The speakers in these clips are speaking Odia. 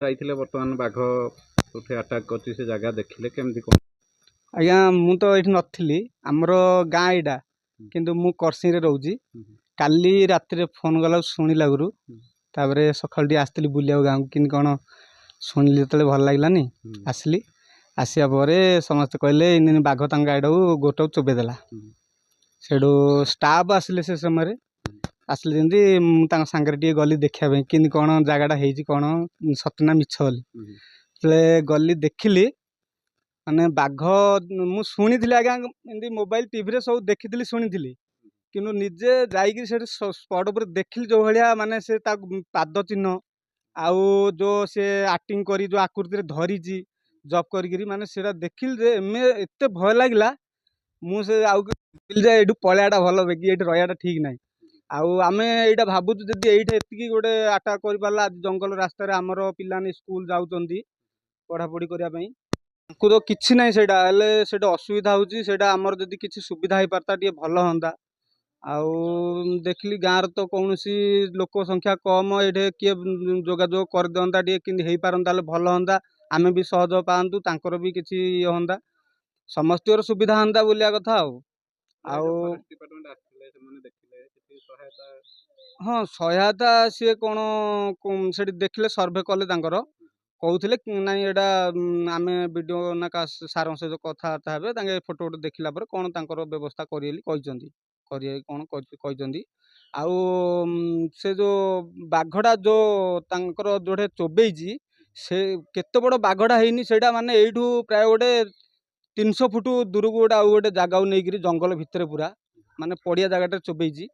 ଯାଇଥିଲେ ବର୍ତ୍ତମାନ ବାଘ ଉଠି ଆଟାକ୍ କରିଛି ସେ ଜାଗା ଦେଖିଲେ କେମିତି କ'ଣ? ଆଜ୍ଞା ମୁଁ ତ ଏଇଠି ନଥିଲି, ଆମର ଗାଁ ଏଇଟା, କିନ୍ତୁ ମୁଁ କରସିଂରେ ରହୁଛି। କାଲି ରାତିରେ ଫୋନ୍ ଗଲା ଶୁଣିଲାରୁ ତାପରେ ସକାଳୁ ଟିକେ ଆସିଥିଲି ବୁଲିବାକୁ ଗାଁକୁ, କେମିତି କ'ଣ ଶୁଣିଲି ଯେତେବେଳେ ଭଲ ଲାଗିଲାନି ଆସିଲି। ଆସିବା ପରେ ସମସ୍ତେ କହିଲେ ଏଇନି ବାଘ ତାଙ୍କ ଗାଈଟାକୁ ଗୋଟାକୁ ଚୋବେଇ ଦେଲା। ସେଠୁ ଷ୍ଟାଫ୍ ଆସିଲେ ସେ ସମୟରେ, ଆସିଲେ ଯେମିତି ମୁଁ ତାଙ୍କ ସାଙ୍ଗରେ ଟିକେ ଗଲି ଦେଖିବା ପାଇଁ କେମିତି କ'ଣ ଜାଗାଟା ହେଇଛି, କ'ଣ ସତ ନା ମିଛ ବୋଲି। ଯେତେବେଳେ ଗଲି ଦେଖିଲି, ମାନେ ବାଘ ମୁଁ ଶୁଣିଥିଲି ଆଜ୍ଞା, ଏମିତି ମୋବାଇଲ ଟିଭିରେ ସବୁ ଦେଖିଥିଲି ଶୁଣିଥିଲି, କିନ୍ତୁ ନିଜେ ଯାଇକି ସେଠି ସ୍ପଟ ଉପରେ ଦେଖିଲି ଯେଉଁ ଭଳିଆ, ମାନେ ସେ ତା ପାଦ ଚିହ୍ନ ଆଉ ଯେଉଁ ସେ ଆକ୍ଟିଂ କରି ଯେଉଁ ଆକୃତିରେ ଧରିଛି ଜବ୍ କରିକିରି, ମାନେ ସେଇଟା ଦେଖିଲି ଯେ ଏତେ ଭୟ ଲାଗିଲା। ମୁଁ ସେ ଆଉ ଯେ ଏଇଠୁ ପଳେଇବାଟା ଭଲ, ବେଗି ଏଇଠି ରହିବାଟା ଠିକ୍ ନାହିଁ। ଆଉ ଆମେ ଏଇଟା ଭାବୁଛୁ ଯଦି ଏଇଠି ଏତିକି ଗୋଟେ ଆଟାକ୍ କରିପାରିଲା, ଆଜି ଜଙ୍ଗଲ ରାସ୍ତାରେ ଆମର ପିଲାମାନେ ସ୍କୁଲ ଯାଉଛନ୍ତି ପଢ଼ାପଢ଼ି କରିବା ପାଇଁ, ତାଙ୍କୁ ତ କିଛି ନାହିଁ ସେଇଟା ହେଲେ ସେଇଟା ଅସୁବିଧା ହେଉଛି। ସେଇଟା ଆମର ଯଦି କିଛି ସୁବିଧା ହେଇପାରତା ଟିକେ ଭଲ ହୁଅନ୍ତା। ଆଉ ଦେଖିଲି ଗାଁର ତ କୌଣସି ଲୋକ ସଂଖ୍ୟା କମ୍, ଏଇଠି କିଏ ଯୋଗାଯୋଗ କରିଦିଅନ୍ତା ଟିକେ କେମିତି ହେଇପାରନ୍ତା ହେଲେ ଭଲ ହୁଅନ୍ତା। ଆମେ ବି ସହଯୋଗ ପାଆନ୍ତୁ, ତାଙ୍କର ବି କିଛି ଇଏ ହୁଅନ୍ତା, ସମସ୍ତଙ୍କର ସୁବିଧା ହୁଅନ୍ତା ବୁଲିବା କଥା। ଆଉ ହଁ ସହାୟତା ସିଏ କ'ଣ ସେଠି ଦେଖିଲେ ସର୍ଭେ କଲେ, ତାଙ୍କର କହୁଥିଲେ ନାଇଁ ଏଇଟା ଆମେ ବିଡ଼ିଓ ନା ସାର୍ଙ୍କ ସହିତ କଥାବାର୍ତ୍ତା ହେବେ, ତାଙ୍କେ ଫଟୋ ଫଟୋ ଦେଖିଲା ପରେ କ'ଣ ତାଙ୍କର ବ୍ୟବସ୍ଥା କରିବେ ବୋଲି କହିଛନ୍ତି, କରିବେ କ'ଣ କହିଛନ୍ତି। ଆଉ ସେ ଯେଉଁ ବାଘଟା ଯେଉଁ ତାଙ୍କର ଯୋଉଠି ଚୋବେଇଛି, ସେ କେତେ ବଡ଼ ବାଘଟା ହେଇନି ସେଇଟା, ମାନେ ଏଇଠୁ ପ୍ରାୟ ଗୋଟେ 300 ଫୁଟ ଦୂରକୁ ଗୋଟେ ଆଉ ଗୋଟେ ଜାଗାକୁ ନେଇକିରି ଜଙ୍ଗଲ ଭିତରେ ପୁରା ମାନେ ପଡ଼ିଆ ଜାଗାଟାରେ ଚୋବେଇଛି।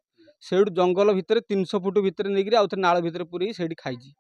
ସେଇଠୁ ଜଙ୍ଗଲ ଭିତରେ 300 ଫୁଟ ଭିତରେ ନେଇକିରି ଆଉ ଥରେ ନାଳ ଭିତରେ ପୁରେଇ ସେଇଠି ଖାଇଛି।